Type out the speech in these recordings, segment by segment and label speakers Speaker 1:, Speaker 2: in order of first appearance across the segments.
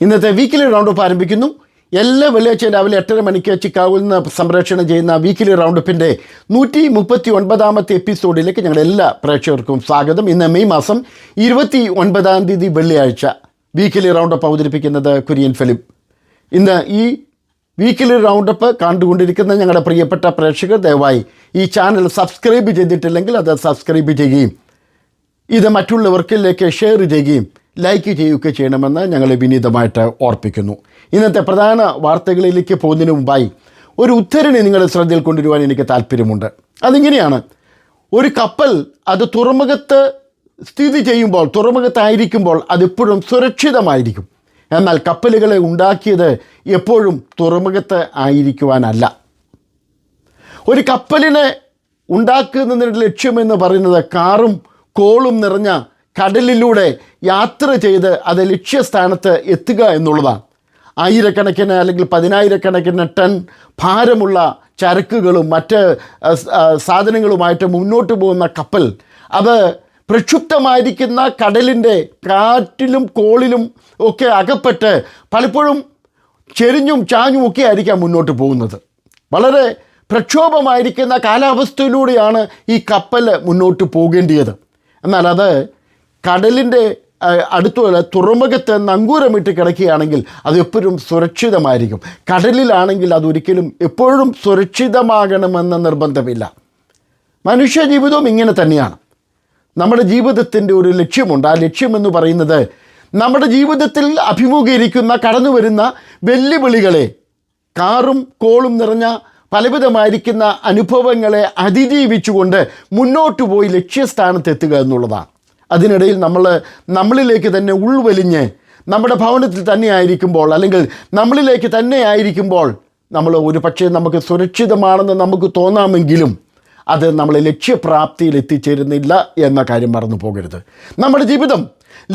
Speaker 1: ഇന്നത്തെ weekly roundup ആരംഭിക്കുന്നു. എല്ലാ വെള്ളിയാഴ്ചയും രാവിലെ 8:30 മണിക്ക് ചിക്കാഗോയിൽ നിന്ന് സംപ്രേഷണം ചെയ്യുന്ന വീക്കിലി റൗണ്ടപ്പിൻ്റെ 139ാമത്തെ എപ്പിസോഡിലേക്ക് ഞങ്ങളുടെ എല്ലാ പ്രേക്ഷകർക്കും സ്വാഗതം. ഇന്ന് മെയ് മാസം 29 വെള്ളിയാഴ്ച. വീക്കിലി റൗണ്ടപ്പ് അവതരിപ്പിക്കുന്നത് കുര്യൻ ഫിലിപ്പ്. ഇന്ന് ഈ വീക്കിലി റൗണ്ടപ്പ് കണ്ടുകൊണ്ടിരിക്കുന്ന ഞങ്ങളുടെ പ്രിയപ്പെട്ട പ്രേക്ഷകർ ദയവായി ഈ ചാനൽ സബ്സ്ക്രൈബ് ചെയ്തിട്ടില്ലെങ്കിൽ അത് സബ്സ്ക്രൈബ് ചെയ്യുകയും ഇത് മറ്റുള്ളവർക്കിലേക്ക് ഷെയർ ചെയ്യുകയും ലൈക്ക് ചെയ്യുകയൊക്കെ ചെയ്യണമെന്ന് ഞങ്ങൾ വിനീതമായിട്ട് ഓർപ്പിക്കുന്നു. ഇന്നത്തെ പ്രധാന വാർത്തകളിലേക്ക് പോകുന്നതിന് മുമ്പായി ഒരു ഉദ്ധരണി നിങ്ങളുടെ ശ്രദ്ധയിൽ കൊണ്ടുവരുവാൻ എനിക്ക് താല്പര്യമുണ്ട്. അതിങ്ങനെയാണ്: ഒരു കപ്പൽ അത് തുറമുഖത്ത് സ്ഥിതി ചെയ്യുമ്പോൾ, തുറമുഖത്തായിരിക്കുമ്പോൾ അതെപ്പോഴും സുരക്ഷിതമായിരിക്കും. എന്നാൽ കപ്പലുകളെ ഉണ്ടാക്കിയത് എപ്പോഴും തുറമുഖത്ത് ആയിരിക്കുവാനല്ല. ഒരു കപ്പലിനെ ഉണ്ടാക്കുന്നതിൻ്റെ ലക്ഷ്യമെന്ന് പറയുന്നത് കാറും കോളും നിറഞ്ഞ കടലിലൂടെ യാത്ര ചെയ്ത് അത് ലക്ഷ്യസ്ഥാനത്ത് എത്തുക എന്നുള്ളതാണ്. ആയിരക്കണക്കിന് അല്ലെങ്കിൽ 10,000-കണക്കിന് ടൺ ഭാരമുള്ള ചരക്കുകളും മറ്റ് സാധനങ്ങളുമായിട്ട് മുന്നോട്ട് പോകുന്ന കപ്പൽ അത് പ്രക്ഷുബ്ധമായിരിക്കുന്ന കടലിൻ്റെ കാറ്റിലും കോളിലും ഒക്കെ അകപ്പെട്ട് പലപ്പോഴും ചെരിഞ്ഞും ചാഞ്ഞും ഒക്കെ ആയിരിക്കാം മുന്നോട്ട് പോകുന്നത്. വളരെ പ്രക്ഷോഭമായിരിക്കുന്ന കാലാവസ്ഥയിലൂടെയാണ് ഈ കപ്പൽ മുന്നോട്ട് പോകേണ്ടിയത്. എന്നാൽ അത് കടലിൻ്റെ അടുത്തുള്ള തുറമുഖത്ത് നങ്കൂരമിട്ട് കിടക്കുകയാണെങ്കിൽ അത് എപ്പോഴും സുരക്ഷിതമായിരിക്കും. കടലിലാണെങ്കിൽ അതൊരിക്കലും എപ്പോഴും സുരക്ഷിതമാകണമെന്ന നിർബന്ധമില്ല. മനുഷ്യ ജീവിതവും ഇങ്ങനെ തന്നെയാണ്. നമ്മുടെ ജീവിതത്തിൻ്റെ ഒരു ലക്ഷ്യമുണ്ട്. ആ ലക്ഷ്യമെന്ന് പറയുന്നത് നമ്മുടെ ജീവിതത്തിൽ അഭിമുഖീകരിക്കുന്ന കടന്നു വരുന്ന വെല്ലുവിളികളെ, കാറും കോളും നിറഞ്ഞ പലവിധമായിരിക്കുന്ന അനുഭവങ്ങളെ അതിജീവിച്ചുകൊണ്ട് മുന്നോട്ട് പോയി ലക്ഷ്യസ്ഥാനത്തെത്തുക എന്നുള്ളതാണ്. അതിനിടയിൽ നമ്മളിലേക്ക് തന്നെ ഉൾവലിഞ്ഞ് നമ്മുടെ ഭവനത്തിൽ തന്നെ ആയിരിക്കുമ്പോൾ, അല്ലെങ്കിൽ നമ്മളിലേക്ക് തന്നെ ആയിരിക്കുമ്പോൾ നമ്മൾ ഒരു പക്ഷേ നമുക്ക് സുരക്ഷിതമാണെന്ന് നമുക്ക് തോന്നാമെങ്കിലും അത് നമ്മളെ ലക്ഷ്യപ്രാപ്തിയിൽ എത്തിച്ചേരുന്നില്ല എന്ന കാര്യം മറന്നു പോകരുത്. നമ്മുടെ ജീവിതം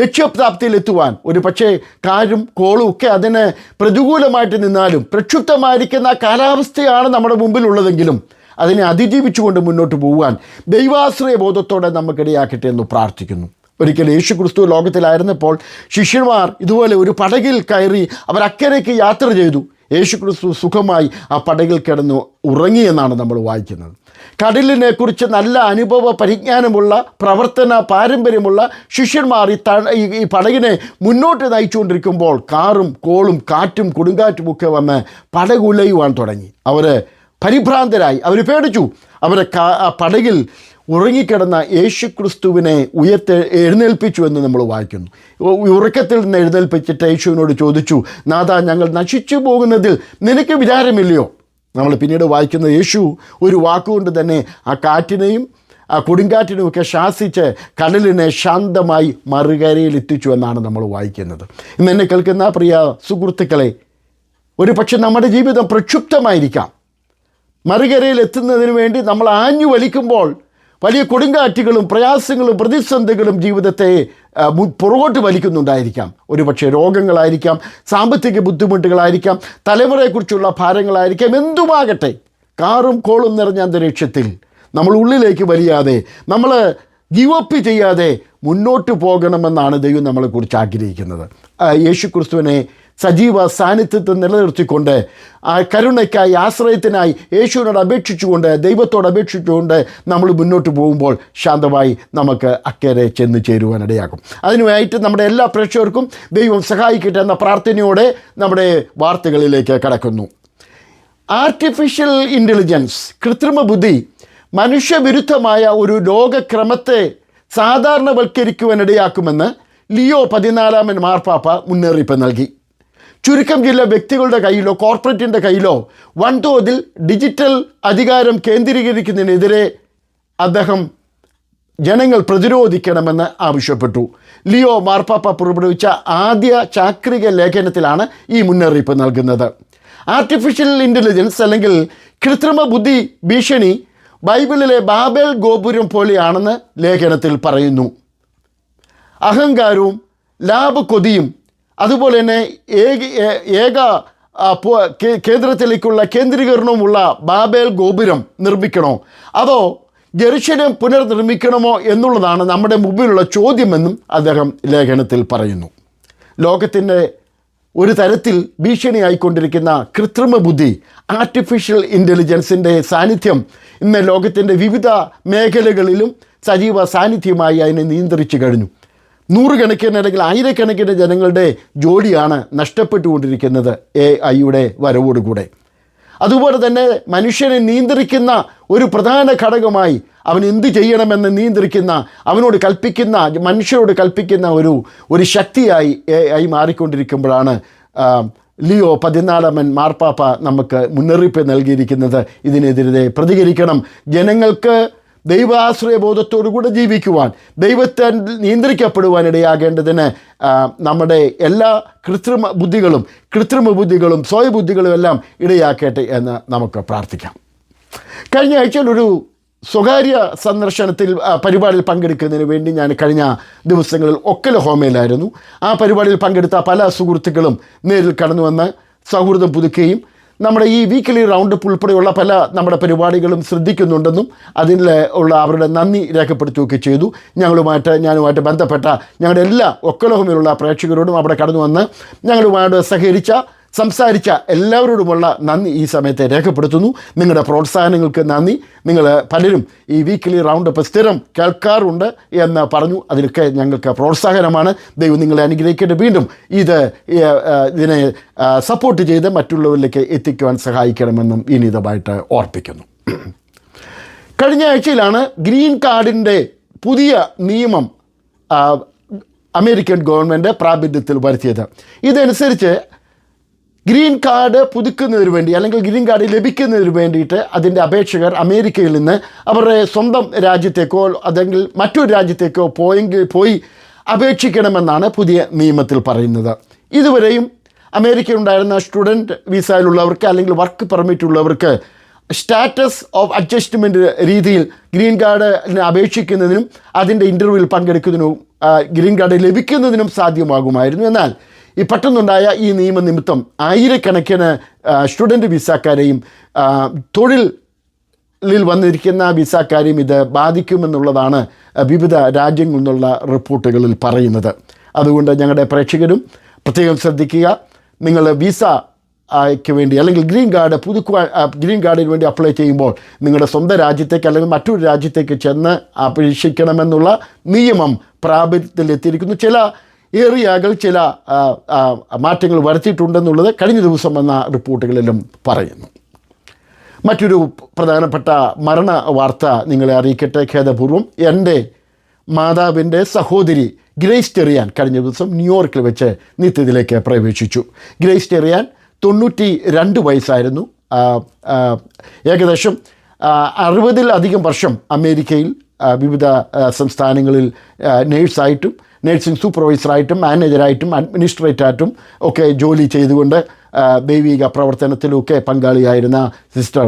Speaker 1: ലക്ഷ്യപ്രാപ്തിയിലെത്തുവാൻ ഒരു പക്ഷേ കാരും കോളും ഒക്കെ അതിന് പ്രതികൂലമായിട്ട് നിന്നാലും, പ്രക്ഷുബ്ധമായിരിക്കുന്ന കാലാവസ്ഥയാണ് നമ്മുടെ മുമ്പിലുള്ളതെങ്കിലും അതിനെ അതിജീവിച്ചുകൊണ്ട് മുന്നോട്ട് പോകുവാൻ ദൈവാശ്രയ ബോധത്തോടെ നമുക്കിടയാക്കട്ടെ എന്ന് പ്രാർത്ഥിക്കുന്നു. ഒരിക്കൽ യേശു ക്രിസ്തു ലോകത്തിലായിരുന്നപ്പോൾ ശിഷ്യന്മാർ ഇതുപോലെ ഒരു പടകിൽ കയറി അവരക്കരയ്ക്ക് യാത്ര ചെയ്തു. യേശു ക്രിസ്തു സുഖമായി ആ പടകിൽ കിടന്നു ഉറങ്ങിയെന്നാണ് നമ്മൾ വായിക്കുന്നത്. കടലിനെ കുറിച്ച് നല്ല അനുഭവ പരിജ്ഞാനമുള്ള, പ്രവർത്തന പാരമ്പര്യമുള്ള ശിഷ്യന്മാർ ഈ പടകിനെ മുന്നോട്ട് നയിച്ചുകൊണ്ടിരിക്കുമ്പോൾ കാറും കോളും കാറ്റും കൊടുങ്കാറ്റും ഒക്കെ വന്ന് പടകുലയുവാൻ തുടങ്ങി. അവർ പരിഭ്രാന്തരായി, അവർ പേടിച്ചു. അവരെ ആ പടകിൽ ഉറങ്ങിക്കിടന്ന യേശു ക്രിസ്തുവിനെ എഴുന്നേൽപ്പിച്ചു എന്ന് നമ്മൾ വായിക്കുന്നു. ഉറക്കത്തിൽ നിന്ന് എഴുന്നേൽപ്പിച്ചിട്ട് യേശുവിനോട് ചോദിച്ചു, നാഥാ, ഞങ്ങൾ നശിച്ചു പോകുന്നതിൽ നിനക്ക് വിചാരമില്ലയോ? നമ്മൾ പിന്നീട് വായിക്കുന്ന യേശു ഒരു വാക്കുകൊണ്ട് തന്നെ ആ കാറ്റിനെയും ആ കൊടുങ്കാറ്റിനുമൊക്കെ ശാസിച്ച് കടലിനെ ശാന്തമായി മറുകരയിൽ എത്തിച്ചു എന്നാണ് നമ്മൾ വായിക്കുന്നത്. ഇന്ന് എന്നെ കേൾക്കുന്ന പ്രിയ സുഹൃത്തുക്കളെ, ഒരു പക്ഷെ നമ്മുടെ ജീവിതം പ്രക്ഷുബ്ധമായിരിക്കാം. മറുകരയിൽ എത്തുന്നതിന് വേണ്ടി നമ്മൾ ആഞ്ഞു വലിക്കുമ്പോൾ വലിയ കൊടുങ്കാറ്റുകളും പ്രയാസങ്ങളും പ്രതിസന്ധികളും ജീവിതത്തെ പുറകോട്ട് വലിക്കുന്നുണ്ടായിരിക്കാം. ഒരുപക്ഷെ രോഗങ്ങളായിരിക്കാം, സാമ്പത്തിക ബുദ്ധിമുട്ടുകളായിരിക്കാം, തലമുറയെക്കുറിച്ചുള്ള ഭാരങ്ങളായിരിക്കാം, എന്തുമാകട്ടെ. കാറും കോളും നിറഞ്ഞ അന്തരീക്ഷത്തിൽ നമ്മൾ ഉള്ളിലേക്ക് വലിയാതെ, നമ്മൾ ഗിവ് അപ്പ് ചെയ്യാതെ മുന്നോട്ട് പോകണമെന്നാണ് ദൈവം നമ്മളെക്കുറിച്ച് ആഗ്രഹിക്കുന്നത്. യേശു ക്രിസ്തുവിനെ സജീവ സാന്നിധ്യത്തിൽ നിലനിർത്തിക്കൊണ്ട് ആ കരുണയ്ക്കായി, ആശ്രയത്തിനായി യേശുവിനോട് അപേക്ഷിച്ചുകൊണ്ട്, ദൈവത്തോട് അപേക്ഷിച്ചുകൊണ്ട് നമ്മൾ മുന്നോട്ട് പോകുമ്പോൾ ശാന്തമായി നമുക്ക് അക്കരെ ചെന്ന് ചേരുവാനിടയാകും. അതിനുമായിട്ട് നമ്മുടെ എല്ലാ പ്രേക്ഷകർക്കും ദൈവം സഹായിക്കട്ടെ എന്ന പ്രാർത്ഥനയോടെ നമ്മുടെ വാർത്തകളിലേക്ക് കടക്കുന്നു. ആർട്ടിഫിഷ്യൽ ഇൻ്റലിജൻസ്, കൃത്രിമ ബുദ്ധി മനുഷ്യവിരുദ്ധമായ ഒരു ലോകക്രമത്തെ സാധാരണവൽക്കരിക്കുവാനിടയാക്കുമെന്ന് ലിയോ 14 മാർപ്പാപ്പ മുന്നറിയിപ്പ് നൽകി. ചുരുക്കം ചില വ്യക്തികളുടെ കയ്യിലോ കോർപ്പറേറ്റിൻ്റെ കയ്യിലോ വൻതോതിൽ ഡിജിറ്റൽ അധികാരം കേന്ദ്രീകരിക്കുന്നതിനെതിരെ അദ്ദേഹം ജനങ്ങൾ പ്രതിരോധിക്കണമെന്ന് ആവശ്യപ്പെട്ടു. ലിയോ മാർപ്പാപ്പ പുറപ്പെടുവിച്ച ആദ്യ ചാക്രിക ലേഖനത്തിലാണ് ഈ മുന്നറിയിപ്പ് നൽകുന്നത്. ആർട്ടിഫിഷ്യൽ ഇൻ്റലിജൻസ് അല്ലെങ്കിൽ കൃത്രിമ ബുദ്ധി ഭീഷണി ബൈബിളിലെ ബാബേൽ ഗോപുരം പോലെയാണെന്ന് ലേഖനത്തിൽ പറയുന്നു. അഹങ്കാരവും ലാഭക്കൊതിയും അതുപോലെ തന്നെ ഏക കേന്ദ്രത്തിലേക്കുള്ള കേന്ദ്രീകരണവുമുള്ള ബാബേൽ ഗോപുരം നിർമ്മിക്കണോ അതോ ജെറുസലേം പുനർനിർമ്മിക്കണമോ എന്നുള്ളതാണ് നമ്മുടെ മുമ്പിലുള്ള ചോദ്യമെന്നും അദ്ദേഹം ലേഖനത്തിൽ പറയുന്നു. ലോകത്തിൻ്റെ ഒരു തരത്തിൽ ഭീഷണിയായിക്കൊണ്ടിരിക്കുന്ന കൃത്രിമ ബുദ്ധി, ആർട്ടിഫിഷ്യൽ ഇൻ്റലിജൻസിൻ്റെ സാന്നിധ്യം ഇന്ന് ലോകത്തിൻ്റെ വിവിധ മേഖലകളിലും സജീവ സാന്നിധ്യമായി അതിനെ നിയന്ത്രിച്ചു കഴിഞ്ഞു. നൂറുകണക്കിന് അല്ലെങ്കിൽ ആയിരക്കണക്കിന് ജനങ്ങളുടെ ജോലിയാണ് നഷ്ടപ്പെട്ടുകൊണ്ടിരിക്കുന്നത് AI വരവോടുകൂടെ. അതുപോലെ തന്നെ മനുഷ്യനെ നിയന്ത്രിക്കുന്ന ഒരു പ്രധാന ഘടകമായി അവൻ എന്ത് ചെയ്യണമെന്ന് നിയന്ത്രിക്കുന്ന, അവനോട് കൽപ്പിക്കുന്ന, മനുഷ്യരോട് കൽപ്പിക്കുന്ന ഒരു ശക്തിയായി AI മാറിക്കൊണ്ടിരിക്കുമ്പോഴാണ് ലിയോ 14 മാർപ്പാപ്പ നമുക്ക് മുന്നറിയിപ്പ് നൽകിയിരിക്കുന്നത്. ഇതിനെതിരെ പ്രതികരിക്കണം. ജനങ്ങൾക്ക് ദൈവാശ്രയബോധത്തോടുകൂടെ ജീവിക്കുവാൻ, ദൈവത്തെ നിയന്ത്രിക്കപ്പെടുവാൻ ഇടയാകേണ്ടതിന് നമ്മുടെ എല്ലാ കൃത്രിമ ബുദ്ധികളും സ്വയബുദ്ധികളും എല്ലാം ഇടയാക്കട്ടെ എന്ന് നമുക്ക് പ്രാർത്ഥിക്കാം. കഴിഞ്ഞ ആഴ്ചയിൽ ഒരു സ്വകാര്യ സന്ദർശനത്തിൽ പരിപാടിയിൽ പങ്കെടുക്കുന്നതിന് വേണ്ടി ഞാൻ കഴിഞ്ഞ ദിവസങ്ങളിൽ ഒക്കലഹോമയിലായിരുന്നു. ആ പരിപാടിയിൽ പങ്കെടുത്ത പല സുഹൃത്തുക്കളും നേരിൽ കടന്നു വന്ന് സൗഹൃദം പുതുക്കുകയും നമ്മുടെ ഈ വീക്കിലി റൗണ്ടപ്പ് ഉൾപ്പെടെയുള്ള പല നമ്മുടെ പരിപാടികളും ശ്രദ്ധിക്കുന്നുണ്ടെന്നും അതിൽ ഉള്ള അവരുടെ നന്ദി രേഖപ്പെടുത്തുകയൊക്കെ ചെയ്തു. ഞാനുമായിട്ട് ബന്ധപ്പെട്ട ഞങ്ങളുടെ എല്ലാ ഒക്കലഹോമയിലുള്ള പ്രേക്ഷകരോടും അവിടെ കടന്നു വന്ന് ഞങ്ങളുമായിട്ട് സംസാരിച്ച എല്ലാവരോടുമുള്ള നന്ദി ഈ സമയത്ത് രേഖപ്പെടുത്തുന്നു. നിങ്ങളുടെ പ്രോത്സാഹനങ്ങൾക്ക് നന്ദി. നിങ്ങൾ പലരും ഈ വീക്കിലി റൗണ്ടപ്പ് സ്ഥിരം കേൾക്കാറുണ്ട് എന്ന് പറഞ്ഞു. അതിനൊക്കെ ഞങ്ങൾക്ക് പ്രോത്സാഹനമാണ്. ദൈവം നിങ്ങളെ അനുഗ്രഹിക്കട്ടെ. വീണ്ടും ഇതിനെ സപ്പോർട്ട് ചെയ്ത് മറ്റുള്ളവരിലേക്ക് എത്തിക്കുവാൻ സഹായിക്കണമെന്നും വിനീതമായിട്ട് ഓർപ്പിക്കുന്നു. കഴിഞ്ഞ ആഴ്ചയിലാണ് ഗ്രീൻ കാർഡിൻ്റെ പുതിയ നിയമം അമേരിക്കൻ ഗവൺമെൻറ് പ്രാബല്യത്തിൽ വരുത്തിയത്. ഇതനുസരിച്ച് ഗ്രീൻ കാർഡ് പുതുക്കുന്നതിന് വേണ്ടി അല്ലെങ്കിൽ ഗ്രീൻ കാർഡ് ലഭിക്കുന്നതിന് വേണ്ടിയിട്ട് അതിൻ്റെ അപേക്ഷകർ അമേരിക്കയിൽ നിന്ന് അവരുടെ സ്വന്തം രാജ്യത്തേക്കോ അല്ലെങ്കിൽ മറ്റൊരു രാജ്യത്തേക്കോ പോയി അപേക്ഷിക്കണമെന്നാണ് പുതിയ നിയമത്തിൽ പറയുന്നത്. ഇതുവരെയും അമേരിക്കയിലുണ്ടായിരുന്ന സ്റ്റുഡൻറ്റ് വിസയിലുള്ളവർക്ക് അല്ലെങ്കിൽ വർക്ക് പെർമിറ്റ് ഉള്ളവർക്ക് സ്റ്റാറ്റസ് ഓഫ് അഡ്ജസ്റ്റ്മെൻറ്റ് രീതിയിൽ ഗ്രീൻ കാർഡിന് അപേക്ഷിക്കുന്നതിനും അതിൻ്റെ ഇൻ്റർവ്യൂവിൽ പങ്കെടുക്കുന്നതിനും ഗ്രീൻ കാർഡ് ലഭിക്കുന്നതിനും സാധ്യമാകുമായിരുന്നു. എന്നാൽ ഈ പെട്ടെന്നുണ്ടായ ഈ നിയമനിമിത്തം ആയിരക്കണക്കിന് സ്റ്റുഡൻറ്റ് വിസക്കാരെയും തൊഴിലിൽ വന്നിരിക്കുന്ന വിസക്കാരെയും ഇത് ബാധിക്കുമെന്നുള്ളതാണ് വിവിധ രാജ്യങ്ങളിൽ നിന്നുള്ള റിപ്പോർട്ടുകളിൽ പറയുന്നത്. അതുകൊണ്ട് ഞങ്ങളുടെ പ്രേക്ഷകരും പ്രത്യേകം ശ്രദ്ധിക്കുക. നിങ്ങൾ വിസയ്ക്ക് വേണ്ടി അല്ലെങ്കിൽ ഗ്രീൻ കാർഡിന് വേണ്ടി അപ്ലൈ ചെയ്യുമ്പോൾ നിങ്ങളുടെ സ്വന്തം രാജ്യത്തേക്ക് അല്ലെങ്കിൽ മറ്റൊരു രാജ്യത്തേക്ക് ചെന്ന് അപേക്ഷിക്കണമെന്നുള്ള നിയമം പ്രാബല്യത്തിലെത്തിയിരിക്കുന്നു. ചില ചില മാറ്റങ്ങൾ വരുത്തിയിട്ടുണ്ടെന്നുള്ളത് കഴിഞ്ഞ ദിവസം വന്ന റിപ്പോർട്ടുകളിലും പറയുന്നു. മറ്റൊരു പ്രധാനപ്പെട്ട മരണ വാർത്ത നിങ്ങളെ അറിയിക്കട്ടെ. ഖേദപൂർവ്വം എൻ്റെ മാതാവിൻ്റെ സഹോദരി ഗ്രേസ് ടെറിയാൻ കഴിഞ്ഞ ദിവസം ന്യൂയോർക്കിൽ വെച്ച് നിത്യത്തിലേക്ക് പ്രവേശിച്ചു. ഗ്രേസ് ടെറിയാൻ 92 വയസ്സായിരുന്നു. ഏകദേശം 60-ലധികം വർഷം അമേരിക്കയിൽ വിവിധ സംസ്ഥാനങ്ങളിൽ നേഴ്സായിട്ടും നഴ്സിംഗ് സൂപ്പർവൈസറായിട്ടും മാനേജറായിട്ടും അഡ്മിനിസ്ട്രേറ്ററായിട്ടും ഒക്കെ ജോലി ചെയ്തുകൊണ്ട് ദൈവിക പ്രവർത്തനത്തിലൊക്കെ പങ്കാളിയായിരുന്ന സിസ്റ്റർ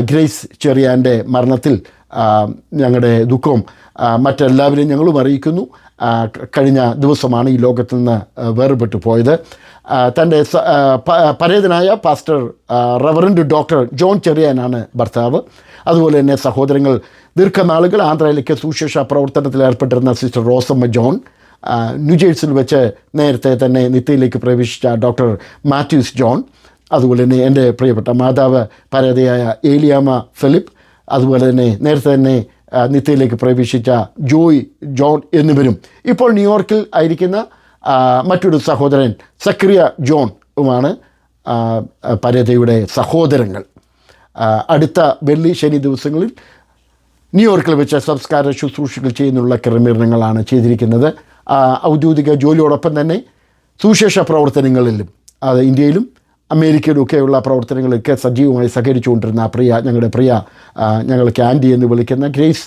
Speaker 1: ഗ്രേസ് ചെറിയാൻ്റെ മരണത്തിൽ ഞങ്ങളുടെ ദുഃഖവും മറ്റെല്ലാവരെയും ഞങ്ങളും അറിയിക്കുന്നു. കഴിഞ്ഞ ദിവസമാണ് ഈ ലോകത്തിൽ നിന്ന് വേർപെട്ടു പോയത്. തൻ്റെ പരേതനായ പാസ്റ്റർ റവറൻഡ് ഡോക്ടർ ജോൺ ചെറിയാനാണ് ഭർത്താവ്. അതുപോലെ തന്നെ സഹോദരങ്ങൾ ദീർഘനാളുകൾ ആന്ധ്രയിലേക്ക് സുവിശേഷ പ്രവർത്തനത്തിൽ ഏർപ്പെട്ടിരുന്ന സിസ്റ്റർ റോസമ്മ ജോൺ, ന്യൂജേഴ്സിൽ വെച്ച് നേരത്തെ തന്നെ നിത്യയിലേക്ക് പ്രവേശിച്ച ഡോക്ടർ മാത്യൂസ് ജോൺ, അതുപോലെ തന്നെ എൻ്റെ പ്രിയപ്പെട്ട മാതാവ് പരേതയായ ഏലിയാമ്മ ഫിലിപ്പ്, അതുപോലെ തന്നെ നേരത്തെ തന്നെ നിത്യയിലേക്ക് പ്രവേശിച്ച ജോയ് ജോൺ എന്നിവരും ഇപ്പോൾ ന്യൂയോർക്കിൽ ആയിരിക്കുന്ന മറ്റൊരു സഹോദരൻ സക്രിയ ജോണുമാണ് പരേതയുടെ സഹോദരങ്ങൾ. അടുത്ത വെള്ളി ശനി ദിവസങ്ങളിൽ ന്യൂയോർക്കിൽ വെച്ച് സംസ്കാര ശുശ്രൂഷകൾ ചെയ്യുന്നുള്ള ക്രമീകരണങ്ങളാണ് ചെയ്തിരിക്കുന്നത്. ഔദ്യോഗിക ജോലിയോടൊപ്പം തന്നെ സുവിശേഷ പ്രവർത്തനങ്ങളിലും ഇന്ത്യയിലും അമേരിക്കയിലൊക്കെയുള്ള പ്രവർത്തനങ്ങളൊക്കെ സജീവമായി സഹകരിച്ചുകൊണ്ടിരുന്ന ഞങ്ങൾക്ക് ആൻറ്റി എന്ന് വിളിക്കുന്ന ഗ്രേസ്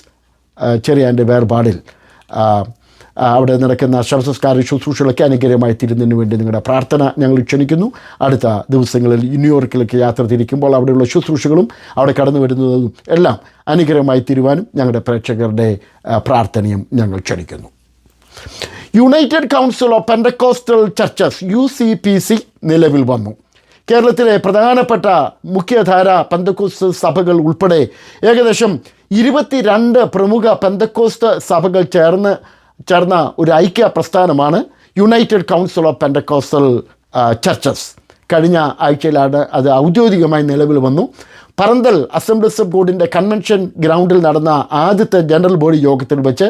Speaker 1: ചെറിയാൻ്റെ വേർപാടിൽ അവിടെ നടക്കുന്ന ശവസംസ്കാര ശുശ്രൂഷകളൊക്കെ അനുഗ്രഹമായി തീരുന്നതിന് വേണ്ടി നിങ്ങളുടെ പ്രാർത്ഥന ഞങ്ങൾ ക്ഷണിക്കുന്നു. അടുത്ത ദിവസങ്ങളിൽ ന്യൂയോർക്കിലേക്ക് യാത്ര തിരിക്കുമ്പോൾ അവിടെയുള്ള ശുശ്രൂഷകളും അവിടെ കടന്നു വരുന്നതും എല്ലാം അനുഗ്രഹമായി തീരുവാനും ഞങ്ങളുടെ പ്രേക്ഷകരുടെ പ്രാർത്ഥനയും ഞങ്ങൾ ക്ഷണിക്കുന്നു. United council of pentecostal churches UCPC നിലവിൽ വന്നു. കേരളത്തിലെ പ്രധാനപ്പെട്ട മുഖ്യധാര പെന്തക്കോസ്റ്റ് സഭകൾ ഉൾപ്പെടെ ഏകദേശം 22 പ്രമുഖ പെന്തക്കോസ്റ്റ് സഭകൾ ചേർന്ന ഒരു ഐക്യ പ്രസ്ഥാനമാണ് united council of pentecostal churches. കഴിഞ്ഞ ആഴ്ചയിലാണ് അത് ഔദ്യോഗികമായി നിലവിൽ വന്നു. പറന്തൽ അസംബ്ലീസ് ഓഫ് ഗോഡിൻ്റെ കൺവെൻഷൻ ഗ്രൗണ്ടിൽ നടന്ന ആദ്യത്തെ ജനറൽ ബോഡി യോഗത്തിൽ വെച്ച്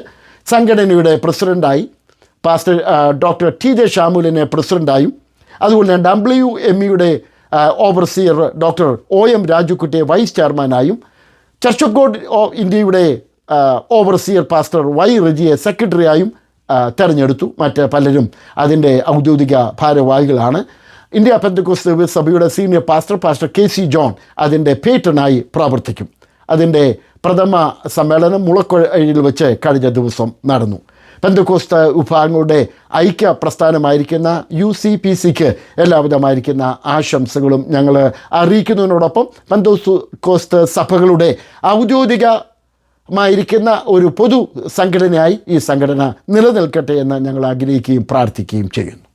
Speaker 1: സംഘടനയുടെ പ്രസിഡൻ്റായി പാസ്റ്റർ ഡോക്ടർ ടി ജെ ഷാമുലിനെ പ്രസിഡൻ്റായും അതുപോലെ തന്നെ WMEയുടെ ഓവർസിയർ ഡോക്ടർ OM രാജുക്കുട്ടിയെ വൈസ് ചെയർമാനായും ചർച്ച് ഓഫ് ഗോഡ് ഇന്ത്യയുടെ ഓവർസിയർ പാസ്റ്റർ Y റെജിയെ സെക്രട്ടറിയായും തെരഞ്ഞെടുത്തു. മറ്റ് പലരും അതിൻ്റെ ഔദ്യോഗിക ഭാരവാഹികളാണ്. ഇന്ത്യ പെന്തക്കോസ്ത് സഭയുടെ സീനിയർ പാസ്റ്റർ KC ജോൺ അതിൻ്റെ പേറ്റനായി പ്രവർത്തിക്കും. അതിൻ്റെ പ്രഥമ സമ്മേളനം മുളക്കൊഴയിൽ വെച്ച് കഴിഞ്ഞ ദിവസം നടന്നു. പെന്തക്കോസ്ത് വിഭാഗങ്ങളുടെ ഐക്യ പ്രസ്ഥാനമായിരിക്കുന്ന UCPCക്ക് എല്ലാവിധമായിരിക്കുന്ന ആശംസകളും ഞങ്ങൾ അറിയിക്കുന്നതിനോടൊപ്പം പെന്തക്കോസ്ത് സഭകളുടെ ഔദ്യോഗികമായിരിക്കുന്ന ഒരു പൊതു സംഘടനയായി ഈ സംഘടന നിലനിൽക്കട്ടെ എന്ന് ഞങ്ങൾ ആഗ്രഹിക്കുകയും പ്രാർത്ഥിക്കുകയും ചെയ്യുന്നു.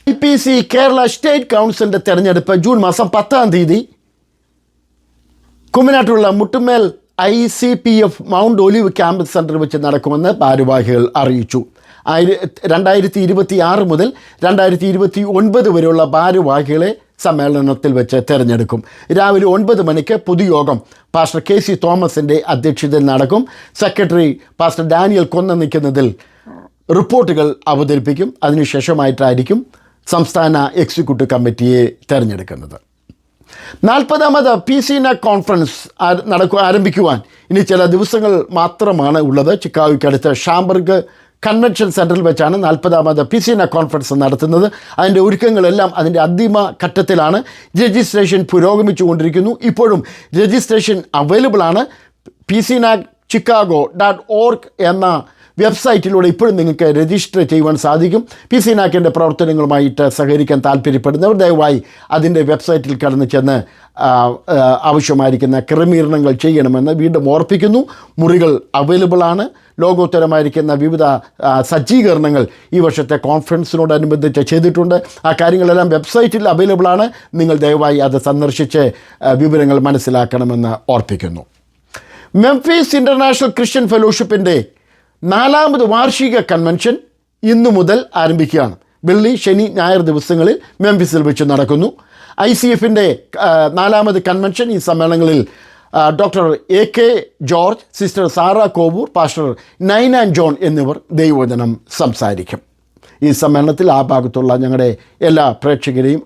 Speaker 1: IPC കേരള സ്റ്റേറ്റ് കൗൺസിലിൻ്റെ തെരഞ്ഞെടുപ്പ് ജൂൺ മാസം 10-ാം തീയതി കുമ്മനാട്ടിലുള്ള മുട്ടുമേൽ ICPF മൗണ്ട് ഒലിവ് ക്യാമ്പ് സെൻറ്ററിൽ വെച്ച് നടക്കുമെന്ന് ഭാരവാഹികൾ അറിയിച്ചു. 2026 മുതൽ 2029 വരെയുള്ള ഭാരവാഹികളെ സമ്മേളനത്തിൽ വെച്ച് തിരഞ്ഞെടുക്കും. രാവിലെ 9 മണിക്ക് പൊതുയോഗം പാസ്റ്റർ KC തോമസിൻ്റെ അധ്യക്ഷതയിൽ നടക്കും. സെക്രട്ടറി പാസ്റ്റർ ഡാനിയൽ കൊന്നനിക്കുന്നതിൽ റിപ്പോർട്ടുകൾ അവതരിപ്പിക്കും. അതിനുശേഷമായിട്ടായിരിക്കും സംസ്ഥാന എക്സിക്യൂട്ടീവ് കമ്മിറ്റിയെ തിരഞ്ഞെടുക്കുന്നത്. 40ാമത് PCNAC കോൺഫറൻസ് ആരംഭിക്കുവാൻ ഇനി ചില ദിവസങ്ങൾ മാത്രമാണ് ഉള്ളത്. ചിക്കാഗോയ്ക്കടുത്ത് ഷാംബർഗ് കൺവെൻഷൻ സെൻറ്ററിൽ വെച്ചാണ് 40ാമത് PCNAC കോൺഫറൻസ് നടത്തുന്നത്. അതിൻ്റെ ഒരുക്കങ്ങളെല്ലാം അതിൻ്റെ അന്തിമ ഘട്ടത്തിലാണ്. രജിസ്ട്രേഷൻ പുരോഗമിച്ചുകൊണ്ടിരിക്കുന്നു. ഇപ്പോഴും രജിസ്ട്രേഷൻ അവൈലബിൾ ആണ്. PCNACchicago.org എന്ന വെബ്സൈറ്റിലൂടെ ഇപ്പോഴും നിങ്ങൾക്ക് രജിസ്റ്റർ ചെയ്യുവാൻ സാധിക്കും. PCNACൻ്റെ പ്രവർത്തനങ്ങളുമായിട്ട് സഹകരിക്കാൻ താല്പര്യപ്പെടുന്നവർ ദയവായി അതിൻ്റെ വെബ്സൈറ്റിൽ കടന്നു ചെന്ന് ആവശ്യമായിരിക്കുന്ന ക്രമീകരണങ്ങൾ ചെയ്യണമെന്ന് വീണ്ടും ഓർപ്പിക്കുന്നു. മുറികൾ അവൈലബിളാണ്. ലോകോത്തരമായിരിക്കുന്ന വിവിധ സജ്ജീകരണങ്ങൾ ഈ വർഷത്തെ കോൺഫറൻസിനോടനുബന്ധിച്ച് ചെയ്തിട്ടുണ്ട്. ആ കാര്യങ്ങളെല്ലാം വെബ്സൈറ്റിൽ അവൈലബിളാണ്. നിങ്ങൾ ദയവായി അത് സന്ദർശിച്ച് വിവരങ്ങൾ മനസ്സിലാക്കണമെന്ന് ഓർപ്പിക്കുന്നു. മെംഫീസ് ഇൻ്റർനാഷണൽ ക്രിസ്ത്യൻ ഫെലോഷിപ്പിൻ്റെ 4ാമത് വാർഷിക കൺവെൻഷൻ ഇന്നു മുതൽ ആരംഭിക്കുകയാണ്. വെള്ളി, ശനി, ഞായർ ദിവസങ്ങളിൽ മെംഫിസിൽ വെച്ച് നടക്കുന്നു. ICFൻ്റെ 4ാമത് കൺവെൻഷൻ ഈ സമ്മേളനങ്ങളിൽ doctor AK George, sister Sara Kovoor, pastor Ninan John എന്നിവർ ദൈവവചനം സംസാരിക്കും. ഈ സമ്മേളനത്തിൽ ആ ഭാഗത്തുള്ള ഞങ്ങളുടെ എല്ലാ പ്രേക്ഷകരെയും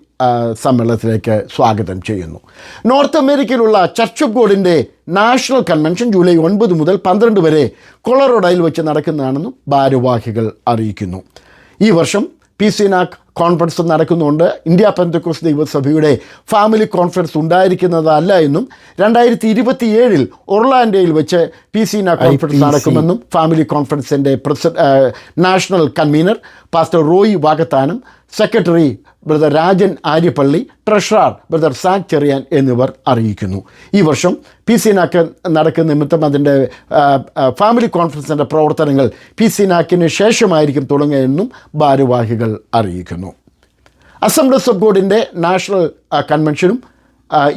Speaker 1: സമ്മേളനത്തിലേക്ക് സ്വാഗതം ചെയ്യുന്നു. നോർത്ത് അമേരിക്കയിലുള്ള ചർച്ച് ഓഫ് ഗോഡിൻ്റെ നാഷണൽ കൺവെൻഷൻ ജൂലൈ 9 മുതൽ 12 വരെ കൊളറോഡോയിൽ വെച്ച് നടക്കുന്നതാണെന്നും ഭാരവാഹികൾ അറിയിക്കുന്നു. ഈ വർഷം PCNAC കോൺഫറൻസ് നടക്കുന്നുണ്ട്. ഇന്ത്യ പെന്തക്കോസ്ത് ദൈവസഭയുടെ ഫാമിലി കോൺഫറൻസ് ഉണ്ടായിരിക്കുന്നതല്ല എന്നും 2027 ഒർലാൻഡോയിൽ വെച്ച് PCNAC കോൺഫറൻസ് നടക്കുമെന്നും ഫാമിലി കോൺഫറൻസിൻ്റെ national convener pastor Roy Vakathanam, secretary brother Rajan Aryappally, treasurer brother Zac Cherian എന്നിവർ അറിയിക്കുന്നു. ഈ വർഷം PCNAC നടക്കുന്ന നിമിത്തം അതിൻ്റെ ഫാമിലി കോൺഫറൻസിൻ്റെ പ്രവർത്തനങ്ങൾ PCNACന് ശേഷമായിരിക്കും തുടങ്ങുകയെന്നും ഭാരവാഹികൾ അറിയിക്കുന്നു. അസംബ്ലീസ് ഓഫ് ഗോഡിൻ്റെ നാഷണൽ കൺവെൻഷനും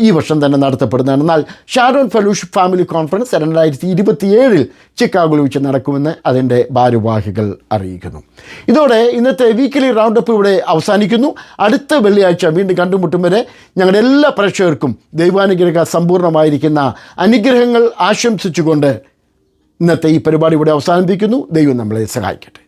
Speaker 1: ഈ വർഷം തന്നെ നടത്തപ്പെടുന്നതാണ്. എന്നാൽ ഷാരോൺ ഫെലോഷിപ്പ് ഫാമിലി കോൺഫറൻസ് 2027 ചിക്കാഗോയിൽ വെച്ച് നടക്കുമെന്ന് അതിൻ്റെ ഭാരവാഹികൾ അറിയിക്കുന്നു. ഇതോടെ ഇന്നത്തെ വീക്കിലി റൗണ്ടപ്പ് ഇവിടെ അവസാനിക്കുന്നു. അടുത്ത വെള്ളിയാഴ്ച വീണ്ടും കണ്ടുമുട്ടും വരെ ഞങ്ങളുടെ എല്ലാ പ്രേക്ഷകർക്കും ദൈവാനുഗ്രഹ സമ്പൂർണ്ണമായിരിക്കുന്ന അനുഗ്രഹങ്ങൾ ആശംസിച്ചുകൊണ്ട് ഇന്നത്തെ ഈ പരിപാടി ഇവിടെ അവസാനിപ്പിക്കുന്നു. ദൈവം നമ്മളെ സഹായിക്കട്ടെ.